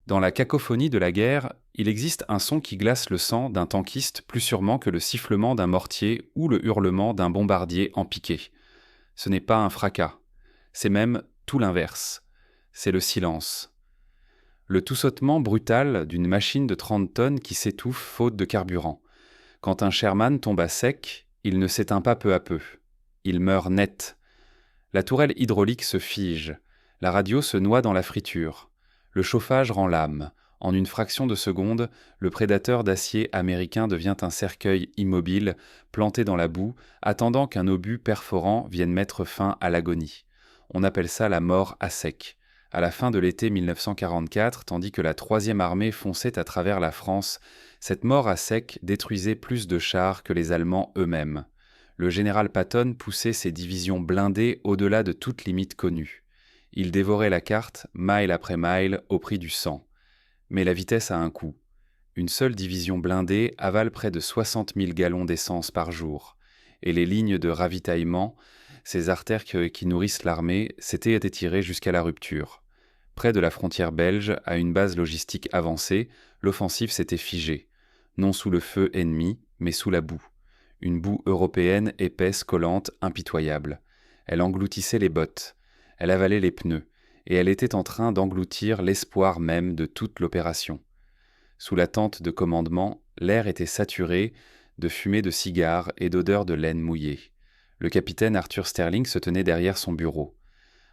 Dans la cacophonie de la guerre, il existe un son qui glace le sang d'un tankiste plus sûrement que le sifflement d'un mortier ou le hurlement d'un bombardier en piqué. Ce n'est pas un fracas, c'est même tout l'inverse. C'est le silence. Le tout-sautement brutal d'une machine de 30 tonnes qui s'étouffe faute de carburant. Quand un Sherman tombe à sec, il ne s'éteint pas peu à peu. Il meurt net. La tourelle hydraulique se fige. La radio se noie dans la friture. Le chauffage rend l'âme. En une fraction de seconde, le prédateur d'acier américain devient un cercueil immobile, planté dans la boue, attendant qu'un obus perforant vienne mettre fin à l'agonie. On appelle ça la mort à sec. À la fin de l'été 1944, tandis que la 3e armée fonçait à travers la France, cette mort à sec détruisait plus de chars que les Allemands eux-mêmes. Le général Patton poussait ses divisions blindées au-delà de toute limite connue. Il dévorait la carte, mile après mile, au prix du sang. Mais la vitesse a un coût. Une seule division blindée avale près de 60 000 gallons d'essence par jour. Et les lignes de ravitaillement, ces artères qui nourrissent l'armée, s'étaient étirées jusqu'à la rupture. Près de la frontière belge, à une base logistique avancée, l'offensive s'était figée. Non sous le feu ennemi, mais sous la boue. Une boue européenne épaisse, collante, impitoyable. Elle engloutissait les bottes. Elle avalait les pneus. Et elle était en train d'engloutir l'espoir même de toute l'opération. Sous la tente de commandement, l'air était saturé de fumée de cigares et d'odeur de laine mouillée. Le capitaine Arthur Sterling se tenait derrière son bureau.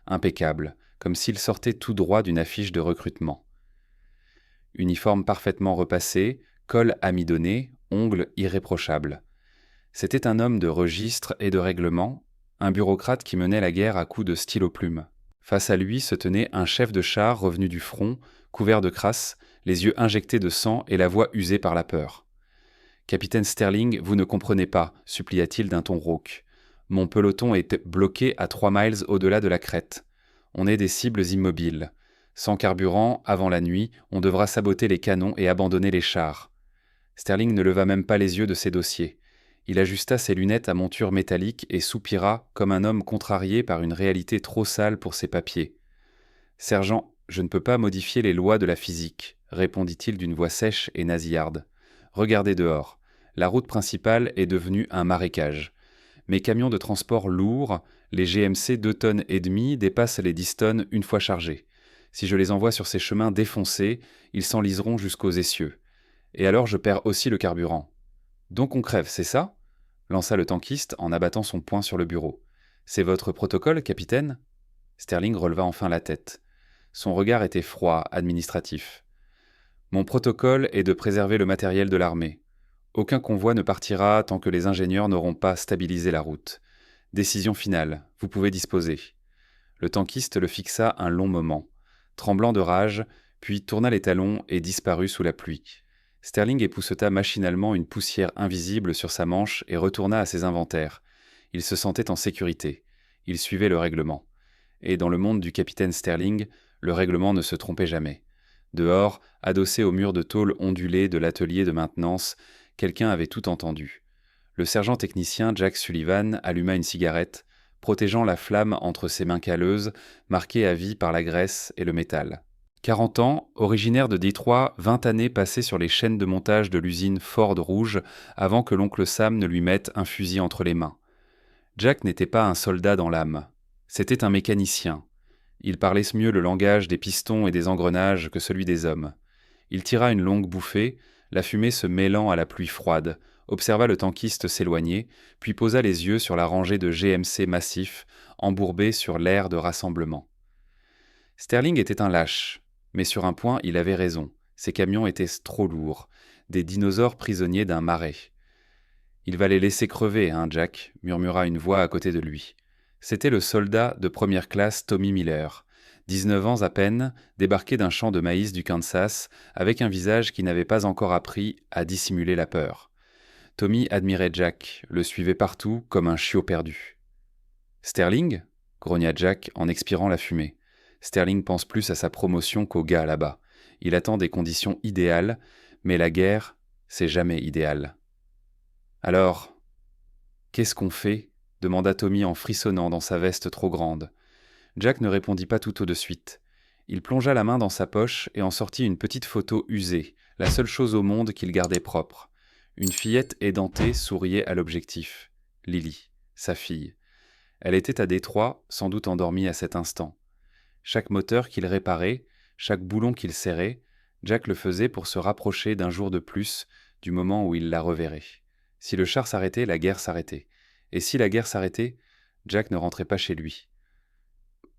Impeccable, comme s'il sortait tout droit d'une affiche de recrutement. Uniforme parfaitement repassé, col amidonné, ongles irréprochables. C'était un homme de registre et de règlement, un bureaucrate qui menait la guerre à coups de stylo-plume. Face à lui se tenait un chef de char revenu du front, couvert de crasse, les yeux injectés de sang et la voix usée par la peur. « Capitaine Sterling, vous ne comprenez pas, supplia-t-il d'un ton rauque. Mon peloton est bloqué à 3 miles au-delà de la crête. On est des cibles immobiles. Sans carburant, avant la nuit, on devra saboter les canons et abandonner les chars. » Sterling ne leva même pas les yeux de ses dossiers. Il ajusta ses lunettes à monture métallique et soupira comme un homme contrarié par une réalité trop sale pour ses papiers. « Sergent, je ne peux pas modifier les lois de la physique, répondit-il d'une voix sèche et nasillarde. Regardez dehors. La route principale est devenue un marécage. Mes camions de transport lourds, les GMC 2 tonnes et demie, dépassent les 10 tonnes une fois chargés. Si je les envoie sur ces chemins défoncés, ils s'enliseront jusqu'aux essieux. Et alors je perds aussi le carburant. Donc on crève, c'est ça ? Lança le tankiste en abattant son poing sur le bureau. C'est votre protocole, capitaine ? Sterling releva enfin la tête. Son regard était froid, administratif. Mon protocole est de préserver le matériel de l'armée. Aucun convoi ne partira tant que les ingénieurs n'auront pas stabilisé la route. Décision finale, vous pouvez disposer. Le tankiste le fixa un long moment, tremblant de rage, puis tourna les talons et disparut sous la pluie. Sterling épousseta machinalement une poussière invisible sur sa manche et retourna à ses inventaires. Il se sentait en sécurité. Il suivait le règlement. Et dans le monde du capitaine Sterling, le règlement ne se trompait jamais. Dehors, adossé au mur de tôle ondulé de l'atelier de maintenance, quelqu'un avait tout entendu. Le sergent technicien Jack Sullivan alluma une cigarette, protégeant la flamme entre ses mains calleuses, marquées à vie par la graisse et le métal. 40 ans, originaire de Détroit, 20 années passées sur les chaînes de montage de l'usine Ford Rouge avant que l'oncle Sam ne lui mette un fusil entre les mains. Jack n'était pas un soldat dans l'âme. C'était un mécanicien. Il parlait mieux le langage des pistons et des engrenages que celui des hommes. Il tira une longue bouffée, la fumée se mêlant à la pluie froide, observa le tankiste s'éloigner, puis posa les yeux sur la rangée de GMC massifs, embourbés sur l'aire de rassemblement. Sterling était un lâche, mais sur un point il avait raison, ces camions étaient trop lourds, des dinosaures prisonniers d'un marais. « Il va les laisser crever, hein, Jack » murmura une voix à côté de lui. C'était le soldat de première classe Tommy Miller, 19 ans à peine, débarqué d'un champ de maïs du Kansas, avec un visage qui n'avait pas encore appris à dissimuler la peur. Tommy admirait Jack, le suivait partout comme un chiot perdu. « Sterling » grogna Jack en expirant la fumée. Sterling pense plus à sa promotion qu'au gars là-bas. Il attend des conditions idéales, mais la guerre, c'est jamais idéal. « Alors, qu'est-ce qu'on fait ?» demanda Tommy en frissonnant dans sa veste trop grande. Jack ne répondit pas tout de suite. Il plongea la main dans sa poche et en sortit une petite photo usée, la seule chose au monde qu'il gardait propre. Une fillette édentée souriait à l'objectif. Lily, sa fille. Elle était à Détroit, sans doute endormie à cet instant. Chaque moteur qu'il réparait, chaque boulon qu'il serrait, Jack le faisait pour se rapprocher d'un jour de plus du moment où il la reverrait. Si le char s'arrêtait, la guerre s'arrêtait. Et si la guerre s'arrêtait, Jack ne rentrait pas chez lui.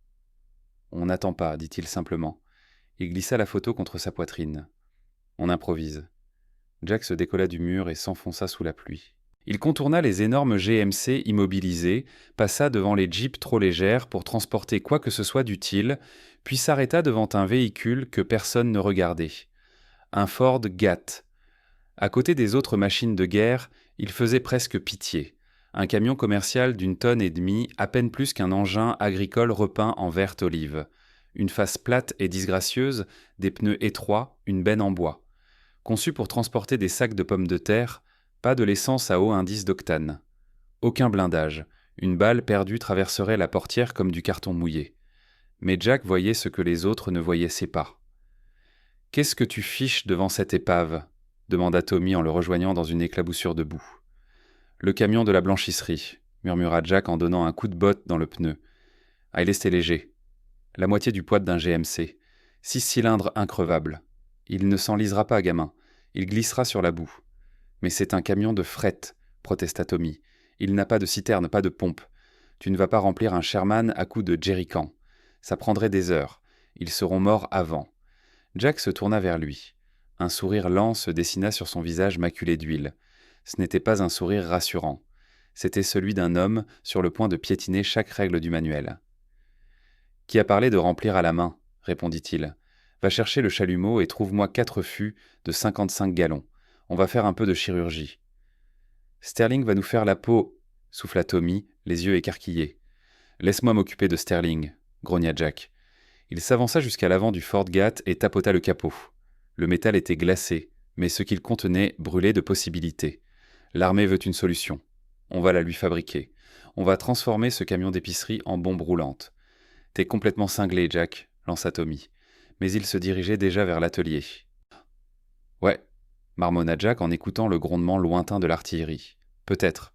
« On n'attend pas, dit-il simplement. Il glissa la photo contre sa poitrine. On improvise. Jack se décolla du mur et s'enfonça sous la pluie. Il contourna les énormes GMC immobilisés, passa devant les jeeps trop légères pour transporter quoi que ce soit d'utile, puis s'arrêta devant un véhicule que personne ne regardait. Un Ford Gat. À côté des autres machines de guerre, il faisait presque pitié. Un camion commercial d'une tonne et demie, à peine plus qu'un engin agricole repeint en verte olive. Une face plate et disgracieuse, des pneus étroits, une benne en bois. Conçu pour transporter des sacs de pommes de terre, pas de l'essence à haut indice d'octane. Aucun blindage. Une balle perdue traverserait la portière comme du carton mouillé. Mais Jack voyait ce que les autres ne voyaient pas. « Qu'est-ce que tu fiches devant cette épave ?» demanda Tommy en le rejoignant dans une éclaboussure de boue. « Le camion de la blanchisserie », murmura Jack en donnant un coup de botte dans le pneu. Ah, il était léger. La moitié du poids d'un GMC. 6 cylindres increvables. Il ne s'enlisera pas, gamin. Il glissera sur la boue. Mais c'est un camion de fret, protesta Tommy. Il n'a pas de citerne, pas de pompe. Tu ne vas pas remplir un Sherman à coups de jerrycan. Ça prendrait des heures. Ils seront morts avant. Jack se tourna vers lui. Un sourire lent se dessina sur son visage maculé d'huile. Ce n'était pas un sourire rassurant. C'était celui d'un homme sur le point de piétiner chaque règle du manuel. « Qui a parlé de remplir à la main ?» répondit-il. « Va chercher le chalumeau et trouve-moi 4 fûts de 55 gallons. On va faire un peu de chirurgie. »« Sterling va nous faire la peau, » souffla Tommy, les yeux écarquillés. « Laisse-moi m'occuper de Sterling, » grogna Jack. Il s'avança jusqu'à l'avant du Ford Gat et tapota le capot. Le métal était glacé, mais ce qu'il contenait brûlait de possibilités. L'armée veut une solution. On va la lui fabriquer. On va transformer ce camion d'épicerie en bombe roulante. « T'es complètement cinglé, Jack, » lança Tommy. Mais il se dirigeait déjà vers l'atelier. « Ouais, » marmonna Jack en écoutant le grondement lointain de l'artillerie. « Peut-être.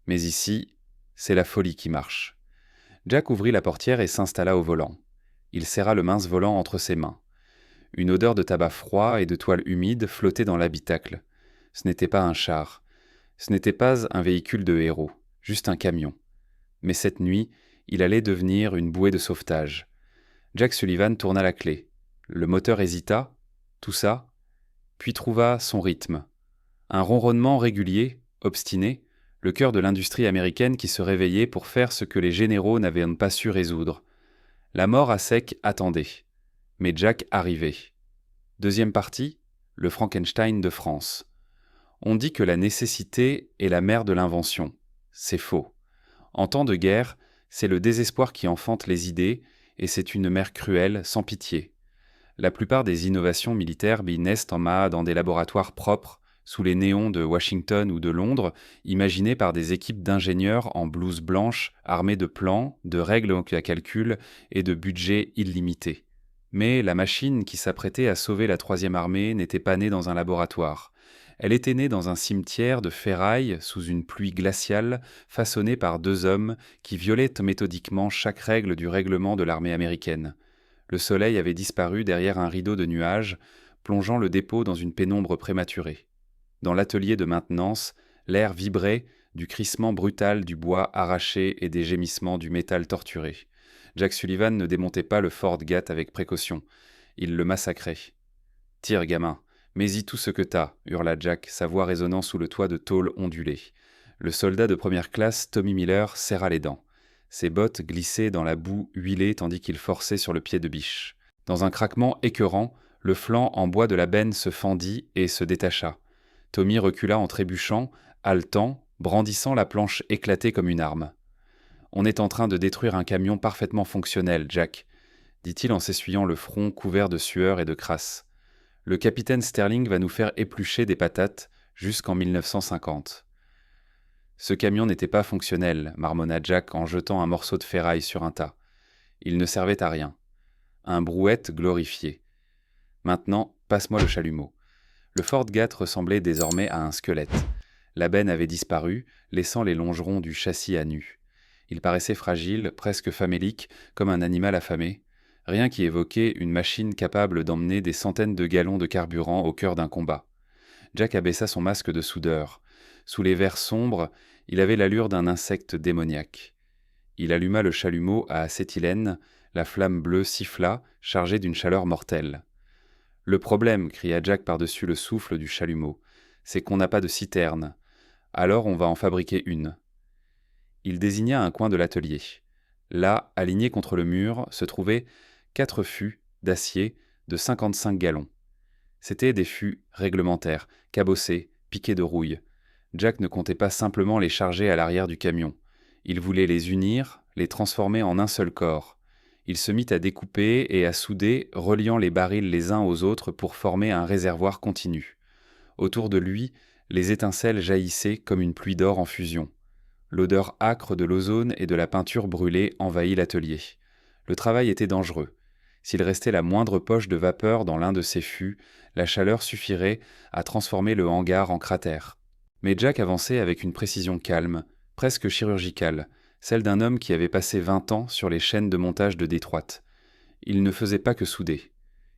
Mais ici, c'est la folie qui marche. » Jack ouvrit la portière et s'installa au volant. Il serra le mince volant entre ses mains. Une odeur de tabac froid et de toile humide flottait dans l'habitacle. Ce n'était pas un char. Ce n'était pas un véhicule de héros, juste un camion. Mais cette nuit, il allait devenir une bouée de sauvetage. Jack Sullivan tourna la clé. Le moteur hésita, toussa, puis trouva son rythme. Un ronronnement régulier, obstiné, le cœur de l'industrie américaine qui se réveillait pour faire ce que les généraux n'avaient pas su résoudre. La mort à sec attendait. Mais Jack arrivait. Deuxième partie, le Frankenstein de France. On dit que la nécessité est la mère de l'invention. C'est faux. En temps de guerre, c'est le désespoir qui enfante les idées, et c'est une mère cruelle, sans pitié. La plupart des innovations militaires naissent dans des laboratoires propres, sous les néons de Washington ou de Londres, imaginés par des équipes d'ingénieurs en blouse blanche, armés de plans, de règles à calcul et de budgets illimités. Mais la machine qui s'apprêtait à sauver la Troisième Armée n'était pas née dans un laboratoire. Elle était née dans un cimetière de ferraille sous une pluie glaciale façonnée par 2 hommes qui violaient méthodiquement chaque règle du règlement de l'armée américaine. Le soleil avait disparu derrière un rideau de nuages, plongeant le dépôt dans une pénombre prématurée. Dans l'atelier de maintenance, l'air vibrait du crissement brutal du bois arraché et des gémissements du métal torturé. Jack Sullivan ne démontait pas le Ford Gat avec précaution. Il le massacrait. « Tire, gamin, mets-y tout ce que t'as » hurla Jack, sa voix résonnant sous le toit de tôle ondulé. Le soldat de première classe, Tommy Miller, serra les dents. Ses bottes glissaient dans la boue huilée tandis qu'il forçait sur le pied de biche. Dans un craquement écœurant, le flanc en bois de la benne se fendit et se détacha. Tommy recula en trébuchant, haletant, brandissant la planche éclatée comme une arme. « On est en train de détruire un camion parfaitement fonctionnel, Jack, » dit-il en s'essuyant le front couvert de sueur et de crasse. « Le capitaine Sterling va nous faire éplucher des patates jusqu'en 1950. » Ce camion n'était pas fonctionnel, marmonna Jack en jetant un morceau de ferraille sur un tas. Il ne servait à rien. un brouette glorifié. Maintenant, passe-moi le chalumeau. Le Ford Ghat ressemblait désormais à un squelette. La benne avait disparu, laissant les longerons du châssis à nu. Il paraissait fragile, presque famélique, comme un animal affamé, rien qui évoquait une machine capable d'emmener des centaines de gallons de carburant au cœur d'un combat. Jack abaissa son masque de soudeur. Sous les verres sombres, il avait l'allure d'un insecte démoniaque. Il alluma le chalumeau à acétylène, la flamme bleue siffla, chargée d'une chaleur mortelle. « Le problème, cria Jack par-dessus le souffle du chalumeau, c'est qu'on n'a pas de citerne. Alors on va en fabriquer une. » Il désigna un coin de l'atelier. Là, alignés contre le mur, se trouvaient 4 fûts d'acier de 55 gallons. C'étaient des fûts réglementaires, cabossés, piqués de rouille. Jack ne comptait pas simplement les charger à l'arrière du camion. Il voulait les unir, les transformer en un seul corps. Il se mit à découper et à souder, reliant les barils les uns aux autres pour former un réservoir continu. Autour de lui, les étincelles jaillissaient comme une pluie d'or en fusion. L'odeur âcre de l'ozone et de la peinture brûlée envahit l'atelier. Le travail était dangereux. S'il restait la moindre poche de vapeur dans l'un de ces fûts, la chaleur suffirait à transformer le hangar en cratère. Mais Jack avançait avec une précision calme, presque chirurgicale, celle d'un homme qui avait passé 20 ans sur les chaînes de montage de Détroit. Il ne faisait pas que souder.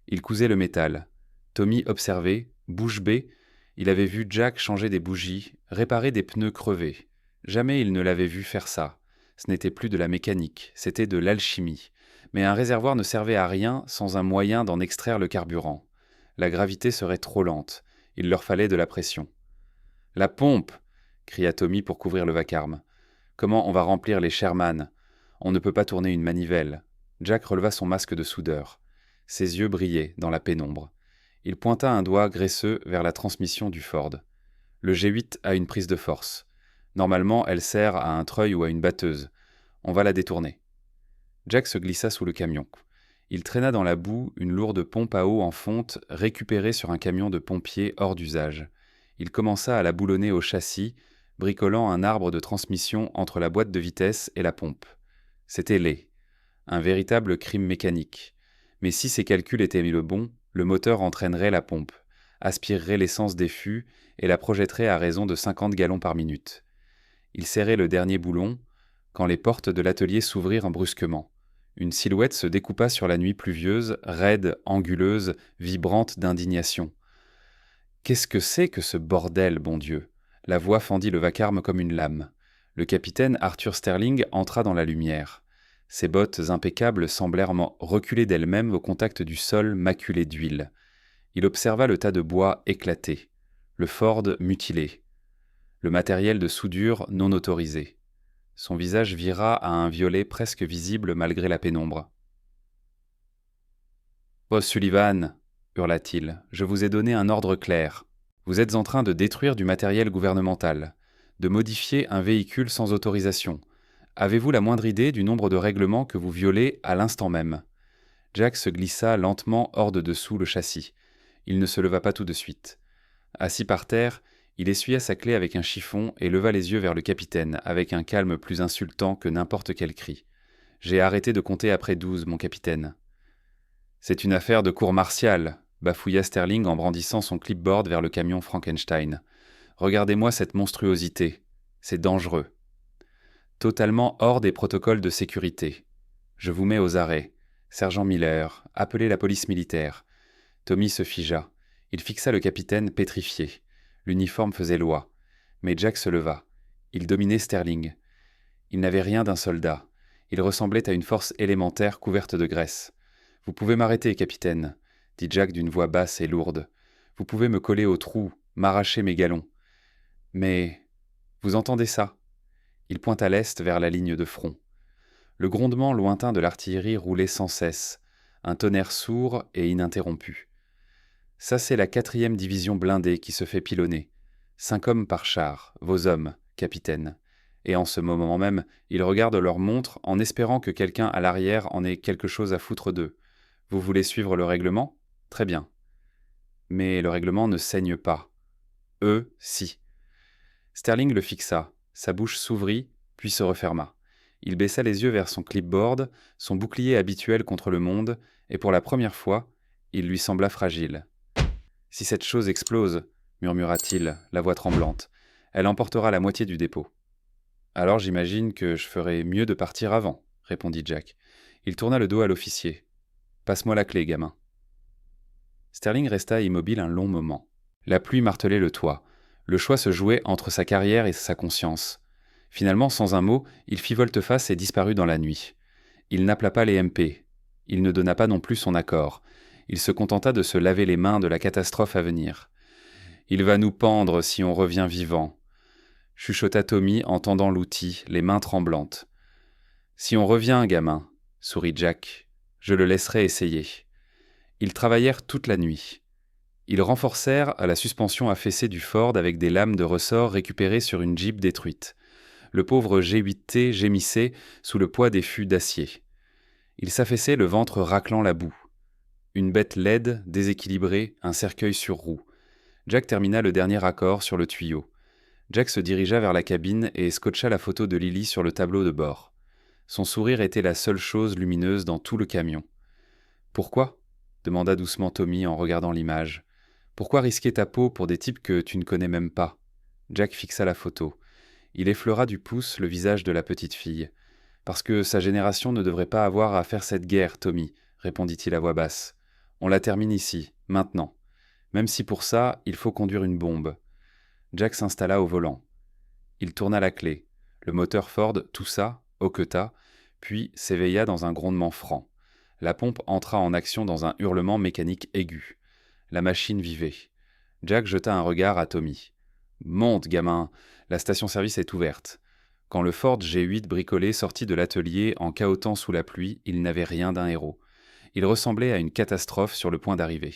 Il cousait le métal. Tommy observait, bouche bée, il avait vu Jack changer des bougies, réparer des pneus crevés. Jamais il ne l'avait vu faire ça. Ce n'était plus de la mécanique, c'était de l'alchimie. Mais un réservoir ne servait à rien sans un moyen d'en extraire le carburant. La gravité serait trop lente. Il leur fallait de la pression. « La pompe !» cria Tommy pour couvrir le vacarme. « Comment on va remplir les Sherman ? On ne peut pas tourner une manivelle. » Jack releva son masque de soudeur. Ses yeux brillaient dans la pénombre. Il pointa un doigt graisseux vers la transmission du Ford. Le G8 a une prise de force. Normalement, elle sert à un treuil ou à une batteuse. On va la détourner. Jack se glissa sous le camion. Il traîna dans la boue une lourde pompe à eau en fonte récupérée sur un camion de pompiers hors d'usage. Il commença à la boulonner au châssis, bricolant un arbre de transmission entre la boîte de vitesse et la pompe. C'était laid. Un véritable crime mécanique. Mais si ses calculs étaient le bon, le moteur entraînerait la pompe, aspirerait l'essence des fûts et la projetterait à raison de 50 gallons par minute. Il serrait le dernier boulon, quand les portes de l'atelier s'ouvrirent brusquement. Une silhouette se découpa sur la nuit pluvieuse, raide, anguleuse, vibrante d'indignation. « Qu'est-ce que c'est que ce bordel, bon Dieu !» La voix fendit le vacarme comme une lame. Le capitaine Arthur Sterling entra dans la lumière. Ses bottes impeccables semblèrent reculer d'elles-mêmes au contact du sol maculé d'huile. Il observa le tas de bois éclaté, le Ford mutilé, le matériel de soudure non autorisé. Son visage vira à un violet presque visible malgré la pénombre. « Boss Sullivan !» hurla-t-il, « je vous ai donné un ordre clair. Vous êtes en train de détruire du matériel gouvernemental, de modifier un véhicule sans autorisation. Avez-vous la moindre idée du nombre de règlements que vous violez à l'instant même ?» Jack se glissa lentement hors de dessous le châssis. Il ne se leva pas tout de suite. Assis par terre, il essuya sa clé avec un chiffon et leva les yeux vers le capitaine, avec un calme plus insultant que n'importe quel cri. « J'ai arrêté de compter après 12, mon capitaine. »« C'est une affaire de cour martiale », bafouilla Sterling en brandissant son clipboard vers le camion Frankenstein. « Regardez-moi cette monstruosité. C'est dangereux. Totalement hors des protocoles de sécurité. Je vous mets aux arrêts. Sergent Miller, appelez la police militaire. » Tommy se figea. Il fixa le capitaine pétrifié. L'uniforme faisait loi. Mais Jack se leva. Il dominait Sterling. Il n'avait rien d'un soldat. Il ressemblait à une force élémentaire couverte de graisse. « Vous pouvez m'arrêter, capitaine, » dit Jack d'une voix basse et lourde. « Vous pouvez me coller au trou, m'arracher mes galons. Mais... vous entendez ça ?» Il pointa à l'est vers la ligne de front. Le grondement lointain de l'artillerie roulait sans cesse, un tonnerre sourd et ininterrompu. « Ça, c'est la 4e division blindée qui se fait pilonner. 5 hommes par char, vos hommes, capitaine. » Et en ce moment même, ils regardent leur montre en espérant que quelqu'un à l'arrière en ait quelque chose à foutre d'eux. Vous voulez suivre le règlement ? Très bien. Mais le règlement ne saigne pas. Eux, si. Sterling le fixa. Sa bouche s'ouvrit, puis se referma. Il baissa les yeux vers son clipboard, son bouclier habituel contre le monde, et pour la première fois, il lui sembla fragile. « Si cette chose explose, murmura-t-il, la voix tremblante, elle emportera la moitié du dépôt. » « Alors j'imagine que je ferais mieux de partir avant, » répondit Jack. Il tourna le dos à l'officier. « Passe-moi la clé, gamin. » Sterling resta immobile un long moment. La pluie martelait le toit. Le choix se jouait entre sa carrière et sa conscience. Finalement, sans un mot, il fit volte-face et disparut dans la nuit. Il n'appela pas les MP. Il ne donna pas non plus son accord. Il se contenta de se laver les mains de la catastrophe à venir. « Il va nous pendre si on revient vivant », chuchota Tommy en tendant l'outil, les mains tremblantes. « Si on revient, gamin, » sourit Jack, « je le laisserai essayer. » Ils travaillèrent toute la nuit. Ils renforcèrent la suspension affaissée du Ford avec des lames de ressort récupérées sur une Jeep détruite. Le pauvre G8T gémissait sous le poids des fûts d'acier. Il s'affaissait, le ventre raclant la boue. Une bête laide, déséquilibrée, un cercueil sur roue. Jack termina le dernier accord sur le tuyau. Jack se dirigea vers la cabine et scotcha la photo de Lily sur le tableau de bord. Son sourire était la seule chose lumineuse dans tout le camion. « Pourquoi ?» demanda doucement Tommy en regardant l'image. « Pourquoi risquer ta peau pour des types que tu ne connais même pas ?» Jack fixa la photo. Il effleura du pouce le visage de la petite fille. « Parce que sa génération ne devrait pas avoir à faire cette guerre, Tommy, » répondit-il à voix basse. « On la termine ici, maintenant. Même si pour ça, il faut conduire une bombe. » Jack s'installa au volant. Il tourna la clé. Le moteur Ford toussa, hoqueta, puis s'éveilla dans un grondement franc. La pompe entra en action dans un hurlement mécanique aigu. La machine vivait. Jack jeta un regard à Tommy. « Monte, gamin, la station-service est ouverte. » Quand le Ford G8 bricolé sortit de l'atelier en cahotant sous la pluie, il n'avait rien d'un héros. Il ressemblait à une catastrophe sur le point d'arriver.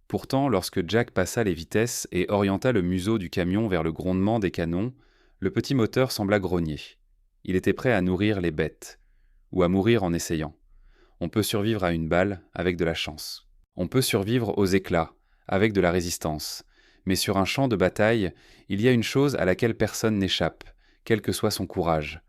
Pourtant, lorsque Jack passa les vitesses et orienta le museau du camion vers le grondement des canons, le petit moteur sembla grogner. Il était prêt à nourrir les bêtes, ou à mourir en essayant. On peut survivre à une balle avec de la chance. On peut survivre aux éclats, avec de la résistance. Mais sur un champ de bataille, il y a une chose à laquelle personne n'échappe, quel que soit son courage.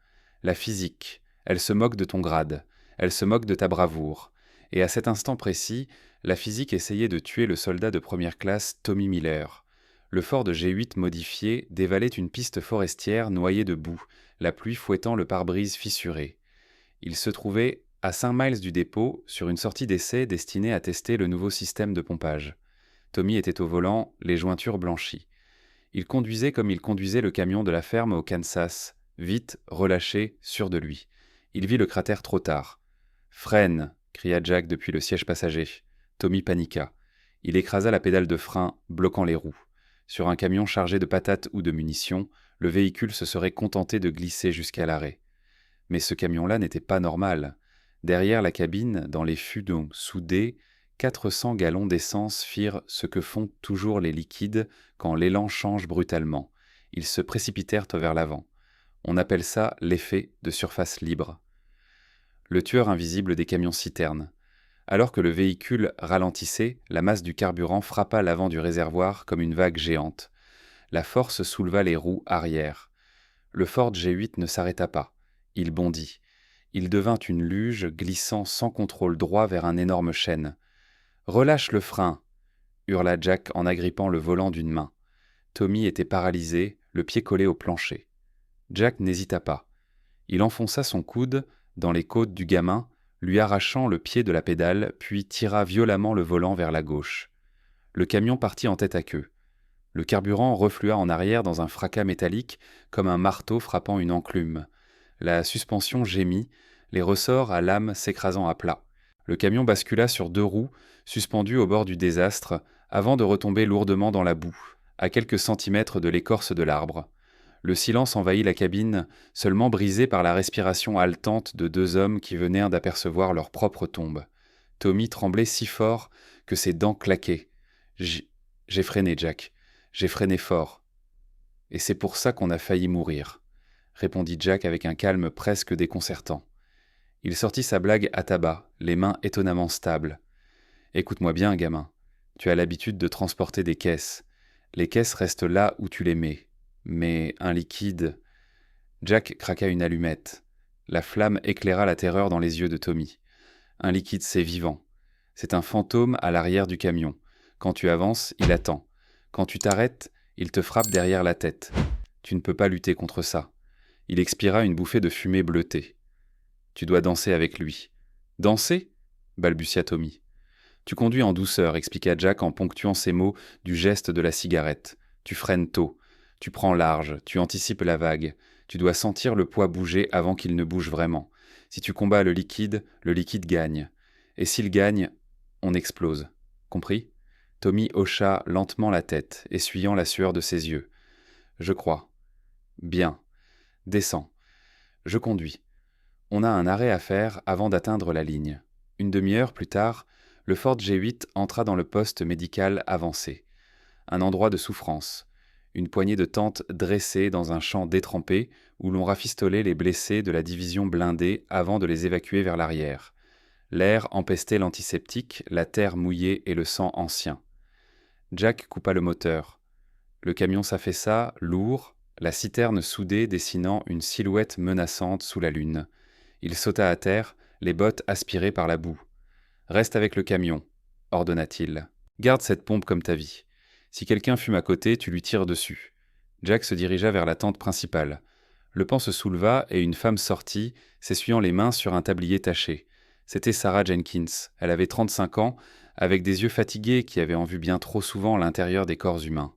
La physique, elle se moque de ton grade, elle se moque de ta bravoure. Et à cet instant précis, la physique essayait de tuer le soldat de première classe Tommy Miller. Le Ford G8 modifié dévalait une piste forestière noyée de boue, la pluie fouettant le pare-brise fissuré. Il se trouvait à 5 miles du dépôt, sur une sortie d'essai destinée à tester le nouveau système de pompage. Tommy était au volant, les jointures blanchies. Il conduisait comme il conduisait le camion de la ferme au Kansas, vite, relâché, sûr de lui. Il vit le cratère trop tard. « Freine !» cria Jack depuis le siège passager. Tommy paniqua. Il écrasa la pédale de frein, bloquant les roues. Sur un camion chargé de patates ou de munitions, le véhicule se serait contenté de glisser jusqu'à l'arrêt. Mais ce camion-là n'était pas normal. Derrière la cabine, dans les fûts soudés, 400 gallons d'essence firent ce que font toujours les liquides quand l'élan change brutalement. Ils se précipitèrent vers l'avant. On appelle ça l'effet de surface libre. Le tueur invisible des camions-citernes. Alors que le véhicule ralentissait, la masse du carburant frappa l'avant du réservoir comme une vague géante. La force souleva les roues arrière. Le Ford G8 ne s'arrêta pas. Il bondit. Il devint une luge glissant sans contrôle droit vers un énorme chêne. « Relâche le frein !» hurla Jack en agrippant le volant d'une main. Tommy était paralysé, le pied collé au plancher. Jack n'hésita pas. Il enfonça son coude dans les côtes du gamin, lui arrachant le pied de la pédale, puis tira violemment le volant vers la gauche. Le camion partit en tête à queue. Le carburant reflua en arrière dans un fracas métallique comme un marteau frappant une enclume. La suspension gémit, les ressorts à lame s'écrasant à plat. Le camion bascula sur 2 roues, suspendues au bord du désastre, avant de retomber lourdement dans la boue, à quelques centimètres de l'écorce de l'arbre. Le silence envahit la cabine, seulement brisé par la respiration haletante de 2 hommes qui venaient d'apercevoir leur propre tombe. Tommy tremblait si fort que ses dents claquaient. « J'ai freiné, Jack. J'ai freiné fort. Et c'est pour ça qu'on a failli mourir. » répondit Jack avec un calme presque déconcertant. Il sortit sa blague à tabac, les mains étonnamment stables. « Écoute-moi bien, gamin. Tu as l'habitude de transporter des caisses. Les caisses restent là où tu les mets. Mais un liquide... » Jack craqua une allumette. La flamme éclaira la terreur dans les yeux de Tommy. « Un liquide, c'est vivant. C'est un fantôme à l'arrière du camion. Quand tu avances, il attend. Quand tu t'arrêtes, il te frappe derrière la tête. Tu ne peux pas lutter contre ça. Il expira une bouffée de fumée bleutée. Tu dois danser avec lui. Danser ? Balbutia Tommy. Tu conduis en douceur, expliqua Jack en ponctuant ses mots du geste de la cigarette. Tu freines tôt. Tu prends large, tu anticipes la vague. Tu dois sentir le poids bouger avant qu'il ne bouge vraiment. Si tu combats le liquide gagne. Et s'il gagne, on explose. Compris ? Tommy hocha lentement la tête, essuyant la sueur de ses yeux. Je crois. Bien. Descends. Je conduis. On a un arrêt à faire avant d'atteindre la ligne. Une demi-heure plus tard, le Ford G8 entra dans le poste médical avancé. Un endroit de souffrance. Une poignée de tentes dressées dans un champ détrempé où l'on rafistolait les blessés de la division blindée avant de les évacuer vers l'arrière. L'air empestait l'antiseptique, la terre mouillée et le sang ancien. Jack coupa le moteur. Le camion s'affaissa, lourd, la citerne soudée dessinant une silhouette menaçante sous la lune. Il sauta à terre, les bottes aspirées par la boue. « Reste avec le camion », ordonna-t-il. « Garde cette pompe comme ta vie. Si quelqu'un fume à côté, tu lui tires dessus. » Jack se dirigea vers la tente principale. Le pan se souleva et une femme sortit, s'essuyant les mains sur un tablier taché. C'était Sarah Jenkins. Elle avait 35 ans, avec des yeux fatigués qui avaient en vue bien trop souvent l'intérieur des corps humains.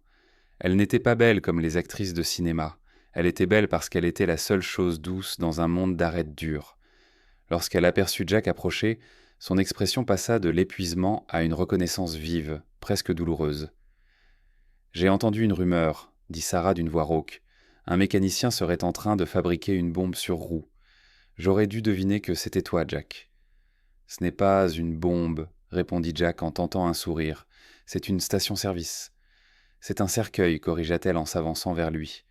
Elle n'était pas belle comme les actrices de cinéma. Elle était belle parce qu'elle était la seule chose douce dans un monde d'arêtes dures. Lorsqu'elle aperçut Jack approcher, son expression passa de l'épuisement à une reconnaissance vive, presque douloureuse. « J'ai entendu une rumeur, » dit Sarah d'une voix rauque. « Un mécanicien serait en train de fabriquer une bombe sur roue. J'aurais dû deviner que c'était toi, Jack. »« Ce n'est pas une bombe, » répondit Jack en tentant un sourire. « C'est une station-service. »« C'est un cercueil, » corrigea-t-elle en s'avançant vers lui.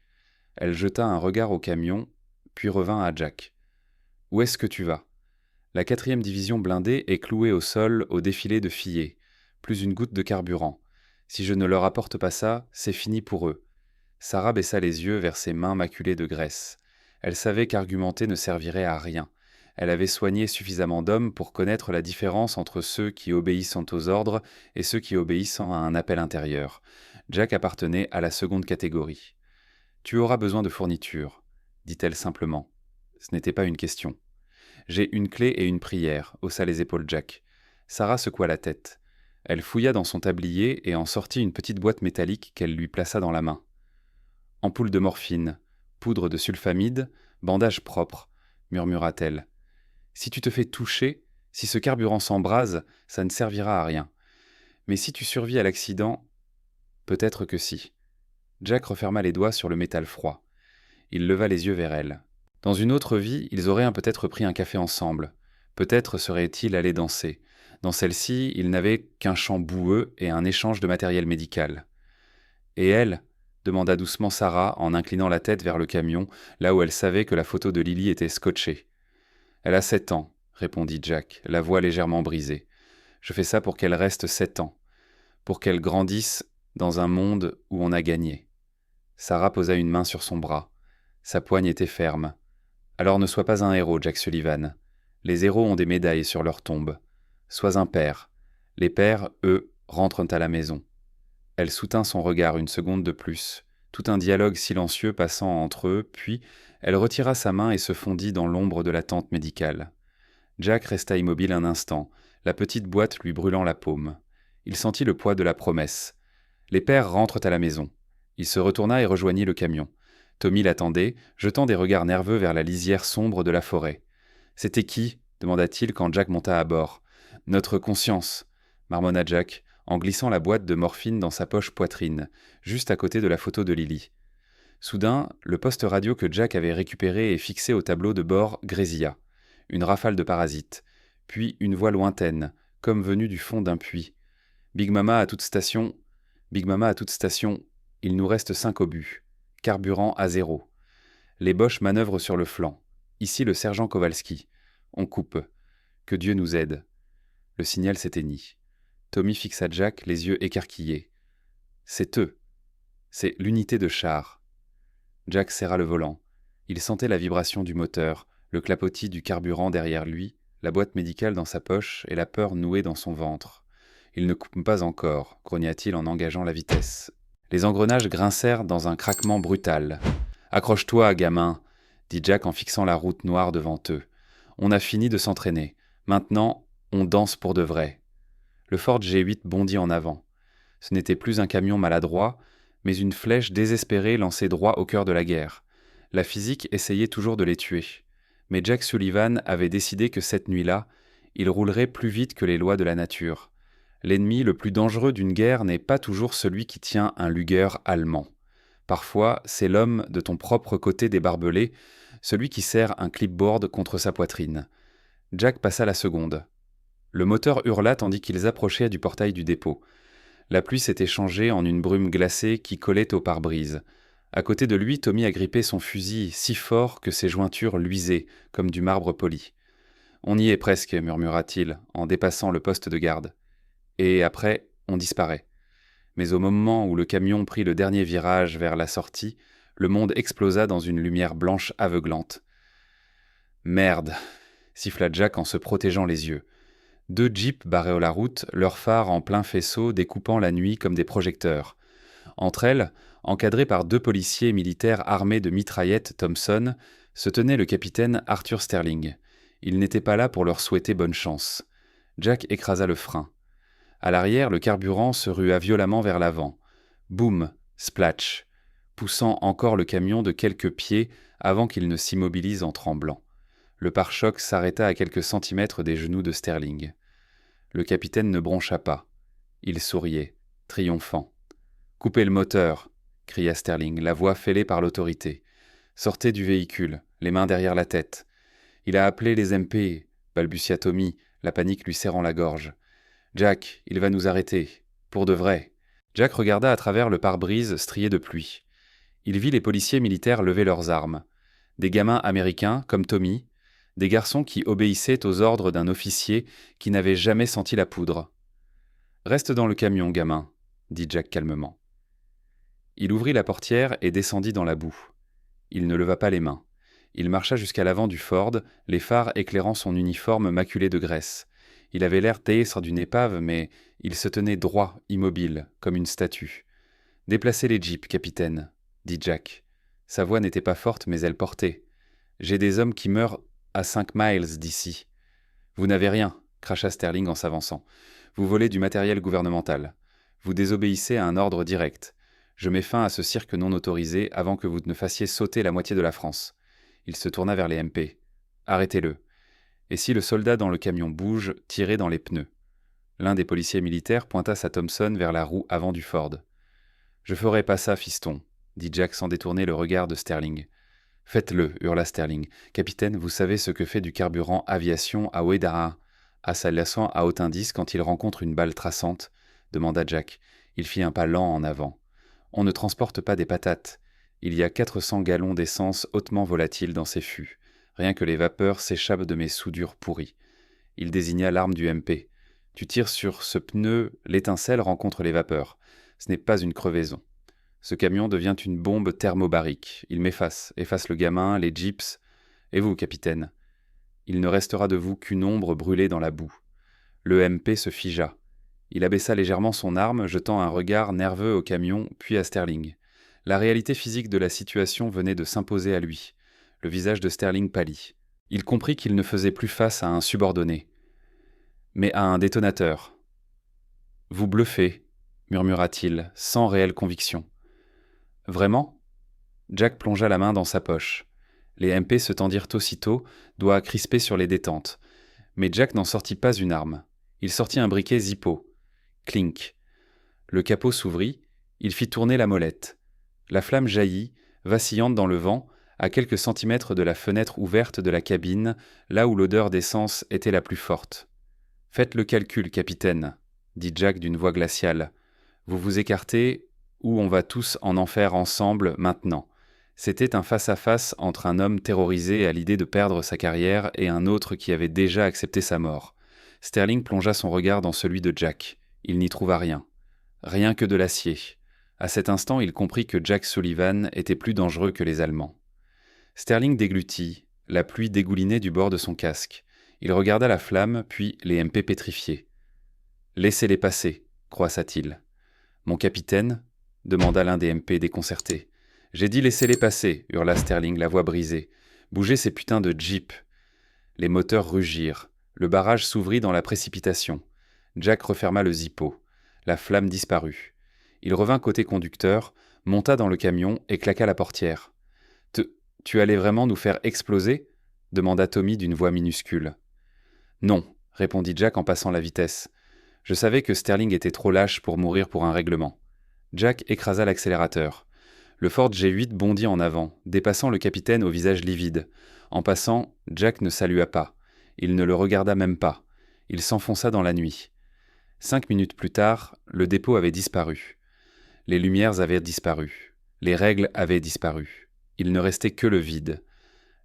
Elle jeta un regard au camion, puis revint à Jack. « Où est-ce que tu vas ? La 4e division blindée est clouée au sol au défilé de fillets, plus une goutte de carburant. Si je ne leur apporte pas ça, c'est fini pour eux. » Sarah baissa les yeux vers ses mains maculées de graisse. Elle savait qu'argumenter ne servirait à rien. Elle avait soigné suffisamment d'hommes pour connaître la différence entre ceux qui obéissent aux ordres et ceux qui obéissent à un appel intérieur. Jack appartenait à la seconde catégorie. « Tu auras besoin de fournitures, » dit-elle simplement. Ce n'était pas une question. « J'ai une clé et une prière, » haussa les épaules Jack. Sarah secoua la tête. Elle fouilla dans son tablier et en sortit une petite boîte métallique qu'elle lui plaça dans la main. Ampoule de morphine, poudre de sulfamide, bandage propre, murmura-t-elle. Si tu te fais toucher, si ce carburant s'embrase, ça ne servira à rien. Mais si tu survis à l'accident, peut-être que si. Jack referma les doigts sur le métal froid. Il leva les yeux vers elle. Dans une autre vie, ils auraient peut-être pris un café ensemble. Peut-être seraient-ils allés danser. Dans celle-ci, ils n'avaient qu'un champ boueux et un échange de matériel médical. « Et elle ?» demanda doucement Sarah en inclinant la tête vers le camion, là où elle savait que la photo de Lily était scotchée. « Elle a 7 ans, » répondit Jack, la voix légèrement brisée. « Je fais ça pour qu'elle reste 7 ans, pour qu'elle grandisse dans un monde où on a gagné. » Sarah posa une main sur son bras. Sa poigne était ferme. « Alors ne sois pas un héros, Jack Sullivan. Les héros ont des médailles sur leur tombe. Sois un père. Les pères, eux, rentrent à la maison. » Elle soutint son regard une seconde de plus, tout un dialogue silencieux passant entre eux, puis elle retira sa main et se fondit dans l'ombre de la tente médicale. Jack resta immobile un instant, la petite boîte lui brûlant la paume. Il sentit le poids de la promesse. Les pères rentrent à la maison. Il se retourna et rejoignit le camion. Tommy l'attendait, jetant des regards nerveux vers la lisière sombre de la forêt. « C'était qui ?» demanda-t-il quand Jack monta à bord. « Notre conscience » marmonna Jack, en glissant la boîte de morphine dans sa poche poitrine, juste à côté de la photo de Lily. Soudain, le poste radio que Jack avait récupéré et fixé au tableau de bord grésilla. Une rafale de parasites. Puis une voix lointaine, comme venue du fond d'un puits. « Big Mama à toute station. Big Mama à toute station. Il nous reste 5 obus. Carburant à 0. Les Boches manœuvrent sur le flanc. Ici le sergent Kowalski. On coupe. Que Dieu nous aide. » Le signal s'éteignit. Tommy fixa Jack, les yeux écarquillés. « C'est eux. C'est l'unité de char. » Jack serra le volant. Il sentait la vibration du moteur, le clapotis du carburant derrière lui, la boîte médicale dans sa poche et la peur nouée dans son ventre. Il ne coupe pas encore, grogna-t-il en engageant la vitesse. Les engrenages grincèrent dans un craquement brutal. « Accroche-toi, gamin !» dit Jack en fixant la route noire devant eux. « On a fini de s'entraîner. Maintenant, on danse pour de vrai. » Le Ford G8 bondit en avant. Ce n'était plus un camion maladroit, mais une flèche désespérée lancée droit au cœur de la guerre. La physique essayait toujours de les tuer. Mais Jack Sullivan avait décidé que cette nuit-là, il roulerait plus vite que les lois de la nature. L'ennemi le plus dangereux d'une guerre n'est pas toujours celui qui tient un Luger allemand. Parfois, c'est l'homme de ton propre côté des barbelés, celui qui serre un clipboard contre sa poitrine. Jack passa la seconde. Le moteur hurla tandis qu'ils approchaient du portail du dépôt. La pluie s'était changée en une brume glacée qui collait au pare-brise. À côté de lui, Tommy agrippait son fusil si fort que ses jointures luisaient, comme du marbre poli. « On y est presque », murmura-t-il, en dépassant le poste de garde. Et après, on disparaît. Mais au moment où le camion prit le dernier virage vers la sortie, le monde explosa dans une lumière blanche aveuglante. « Merde !» siffla Jack en se protégeant les yeux. 2 jeeps barraient la route, leurs phares en plein faisceau découpant la nuit comme des projecteurs. Entre elles, encadrées par 2 policiers militaires armés de mitraillettes Thompson, se tenait le capitaine Arthur Sterling. Il n'était pas là pour leur souhaiter bonne chance. Jack écrasa le frein. À l'arrière, le carburant se rua violemment vers l'avant. Boum, splatch, poussant encore le camion de quelques pieds avant qu'il ne s'immobilise en tremblant. Le pare-choc s'arrêta à quelques centimètres des genoux de Sterling. Le capitaine ne broncha pas. Il souriait, triomphant. « Coupez le moteur !» cria Sterling, la voix fêlée par l'autorité. « Sortez du véhicule, les mains derrière la tête. » « Il a appelé les MP !» balbutia Tommy, la panique lui serrant la gorge. « Jack, il va nous arrêter. Pour de vrai. » Jack regarda à travers le pare-brise strié de pluie. Il vit les policiers militaires lever leurs armes. Des gamins américains, comme Tommy, des garçons qui obéissaient aux ordres d'un officier qui n'avait jamais senti la poudre. « Reste dans le camion, gamin, » dit Jack calmement. Il ouvrit la portière et descendit dans la boue. Il ne leva pas les mains. Il marcha jusqu'à l'avant du Ford, les phares éclairant son uniforme maculé de graisse. Il avait l'air d'être d'une épave, mais il se tenait droit, immobile, comme une statue. « Déplacez les jeeps, capitaine, » dit Jack. Sa voix n'était pas forte, mais elle portait. « J'ai des hommes qui meurent à 5 miles d'ici. »« Vous n'avez rien, » cracha Sterling en s'avançant. « Vous volez du matériel gouvernemental. Vous désobéissez à un ordre direct. Je mets fin à ce cirque non autorisé avant que vous ne fassiez sauter la moitié de la France. » Il se tourna vers les MP. « Arrêtez-le. Et si le soldat dans le camion bouge, tirez dans les pneus. » L'un des policiers militaires pointa sa Thompson vers la roue avant du Ford. « Je ferai pas ça, fiston, » dit Jack sans détourner le regard de Sterling. « Faites-le, hurla Sterling. « Capitaine, vous savez ce que fait du carburant aviation à Ouédara, à sa leçon à haut indice quand il rencontre une balle traçante ?» demanda Jack. Il fit un pas lent en avant. « On ne transporte pas des patates. Il y a 400 gallons d'essence hautement volatile dans ces fûts. Rien que les vapeurs s'échappent de mes soudures pourries. » Il désigna l'arme du MP. « Tu tires sur ce pneu, l'étincelle rencontre les vapeurs. Ce n'est pas une crevaison. Ce camion devient une bombe thermobarique. Il m'efface, efface le gamin, les jeeps. Et vous, capitaine ? Il ne restera de vous qu'une ombre brûlée dans la boue. » Le MP se figea. Il abaissa légèrement son arme, jetant un regard nerveux au camion, puis à Sterling. La réalité physique de la situation venait de s'imposer à lui. Le visage de Sterling pâlit. Il comprit qu'il ne faisait plus face à un subordonné, mais à un détonateur. « Vous bluffez, » murmura-t-il, sans réelle conviction. « Vraiment ?» Jack plongea la main dans sa poche. Les MP se tendirent aussitôt, doigts crispés sur les détentes. Mais Jack n'en sortit pas une arme. Il sortit un briquet Zippo. Clink. Le capot s'ouvrit, il fit tourner la molette. La flamme jaillit, vacillante dans le vent, à quelques centimètres de la fenêtre ouverte de la cabine, là où l'odeur d'essence était la plus forte. « Faites le calcul, capitaine, » dit Jack d'une voix glaciale. « Vous vous écartez, ou on va tous en enfer ensemble maintenant. » C'était un face-à-face entre un homme terrorisé à l'idée de perdre sa carrière et un autre qui avait déjà accepté sa mort. Sterling plongea son regard dans celui de Jack. Il n'y trouva rien. Rien que de l'acier. À cet instant, il comprit que Jack Sullivan était plus dangereux que les Allemands. Sterling déglutit. La pluie dégoulinait du bord de son casque. Il regarda la flamme, puis les MP pétrifiés. « Laissez-les passer, croissa-t-il. « Mon capitaine ?» demanda l'un des MP déconcertés. « J'ai dit laissez-les passer, hurla Sterling, la voix brisée. Bougez ces putains de jeeps. Les moteurs rugirent. Le barrage s'ouvrit dans la précipitation. Jack referma le zippo. La flamme disparut. Il revint côté conducteur, monta dans le camion et claqua la portière. « Tu allais vraiment nous faire exploser ?» demanda Tommy d'une voix minuscule. « Non, » répondit Jack en passant la vitesse. « Je savais que Sterling était trop lâche pour mourir pour un règlement. » Jack écrasa l'accélérateur. Le Ford G8 bondit en avant, dépassant le capitaine au visage livide. En passant, Jack ne salua pas. Il ne le regarda même pas. Il s'enfonça dans la nuit. 5 minutes plus tard, le dépôt avait disparu. Les lumières avaient disparu. Les règles avaient disparu. Il ne restait que le vide.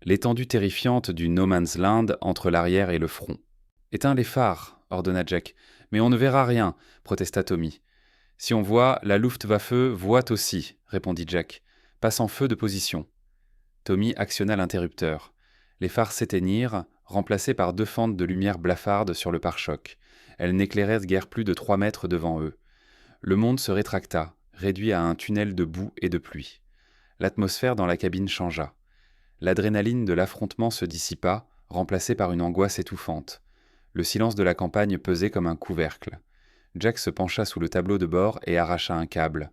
L'étendue terrifiante du no man's land entre l'arrière et le front. « Éteins les phares » ordonna Jack. « Mais on ne verra rien » protesta Tommy. « Si on voit, la Luftwaffe voit aussi » répondit Jack. « Passe en feu de position. » Tommy actionna l'interrupteur. Les phares s'éteignirent, remplacés par 2 fentes de lumière blafarde sur le pare-choc. Elles n'éclairaient guère plus de 3 mètres devant eux. Le monde se rétracta, réduit à un tunnel de boue et de pluie. L'atmosphère dans la cabine changea. L'adrénaline de l'affrontement se dissipa, remplacée par une angoisse étouffante. Le silence de la campagne pesait comme un couvercle. Jack se pencha sous le tableau de bord et arracha un câble.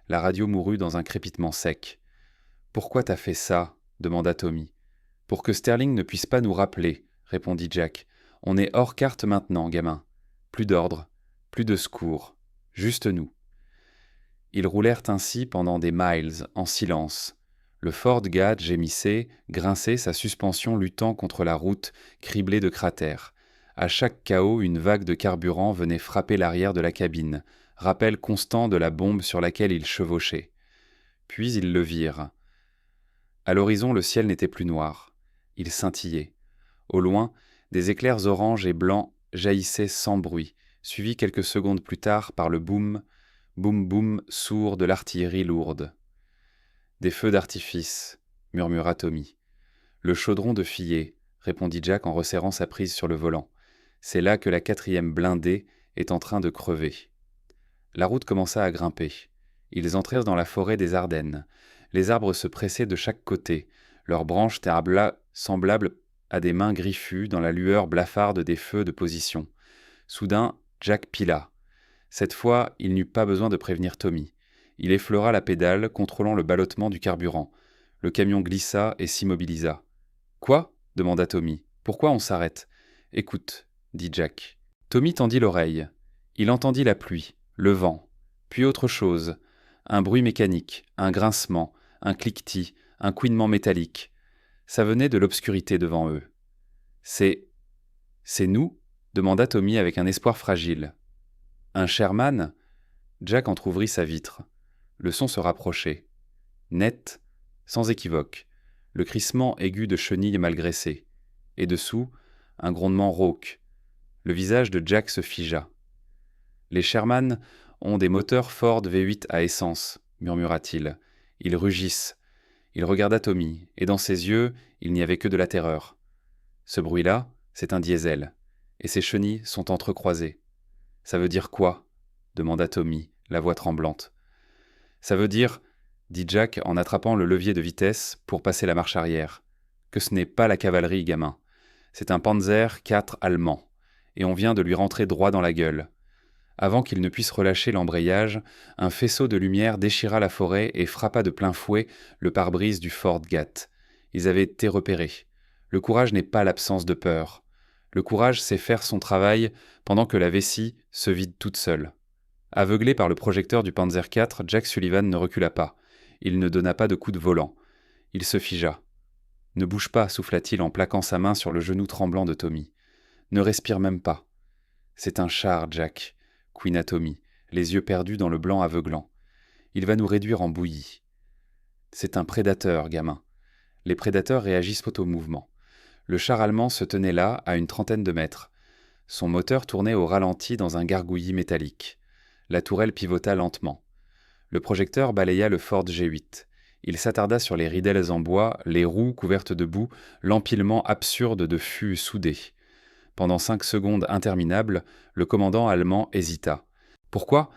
La radio mourut dans un crépitement sec. « Pourquoi t'as fait ça ?» demanda Tommy. « Pour que Sterling ne puisse pas nous rappeler, » répondit Jack. « On est hors carte maintenant, gamin. Plus d'ordre, plus de secours, juste nous. » Ils roulèrent ainsi pendant des miles, en silence. Le Ford Gad gémissait, grinçait, sa suspension luttant contre la route, criblée de cratères. À chaque chaos, une vague de carburant venait frapper l'arrière de la cabine, rappel constant de la bombe sur laquelle ils chevauchaient. Puis ils le virent. À l'horizon, le ciel n'était plus noir. Il scintillait. Au loin, des éclairs orange et blancs jaillissaient sans bruit, suivis quelques secondes plus tard par le boum, boum boum sourd de l'artillerie lourde. « Des feux d'artifice » murmura Tommy. « Le chaudron de Fillet » répondit Jack en resserrant sa prise sur le volant. « C'est là que la 4e blindée est en train de crever. » La route commença à grimper. Ils entrèrent dans la forêt des Ardennes. Les arbres se pressaient de chaque côté, leurs branches semblables à des mains griffues dans la lueur blafarde des feux de position. Soudain, Jack pila. Cette fois, il n'eut pas besoin de prévenir Tommy. Il effleura la pédale, contrôlant le ballottement du carburant. Le camion glissa et s'immobilisa. « Quoi ?» demanda Tommy. « Pourquoi on s'arrête ?»« Écoute, » dit Jack. Tommy tendit l'oreille. Il entendit la pluie, le vent, puis autre chose. Un bruit mécanique, un grincement, un cliquetis, un couinement métallique. Ça venait de l'obscurité devant eux. « C'est nous ?» demanda Tommy avec un espoir fragile. « Un Sherman ?» Jack entr'ouvrit sa vitre. Le son se rapprochait. Net, sans équivoque. Le crissement aigu de chenilles mal graissées. Et dessous, un grondement rauque. Le visage de Jack se figea. « Les Sherman ont des moteurs Ford V8 à essence, » murmura-t-il. « Ils rugissent. » Il regarda Tommy, et dans ses yeux, il n'y avait que de la terreur. « Ce bruit-là, c'est un diesel. Et ces chenilles sont entrecroisées. »« Ça veut dire quoi ?» demanda Tommy, la voix tremblante. « Ça veut dire, » dit Jack en attrapant le levier de vitesse pour passer la marche arrière, « que ce n'est pas la cavalerie, gamin. C'est un Panzer IV allemand, et on vient de lui rentrer droit dans la gueule. » Avant qu'il ne puisse relâcher l'embrayage, un faisceau de lumière déchira la forêt et frappa de plein fouet le pare-brise du Ford Ghat. Ils avaient été repérés. Le courage n'est pas l'absence de peur. Le courage, c'est faire son travail pendant que la vessie se vide toute seule. Aveuglé par le projecteur du Panzer IV, Jack Sullivan ne recula pas. Il ne donna pas de coup de volant. Il se figea. « Ne bouge pas » souffla-t-il en plaquant sa main sur le genou tremblant de Tommy. « Ne respire même pas. »« C'est un char, Jack » couina Tommy, les yeux perdus dans le blanc aveuglant. « Il va nous réduire en bouillie. »« C'est un prédateur, gamin. » Les prédateurs réagissent au mouvement. Le char allemand se tenait là, à une 30aine de mètres. Son moteur tournait au ralenti dans un gargouillis métallique. La tourelle pivota lentement. Le projecteur balaya le Ford G8. Il s'attarda sur les ridelles en bois, les roues couvertes de boue, l'empilement absurde de fûts soudés. Pendant 5 secondes interminables, le commandant allemand hésita. Pourquoi ?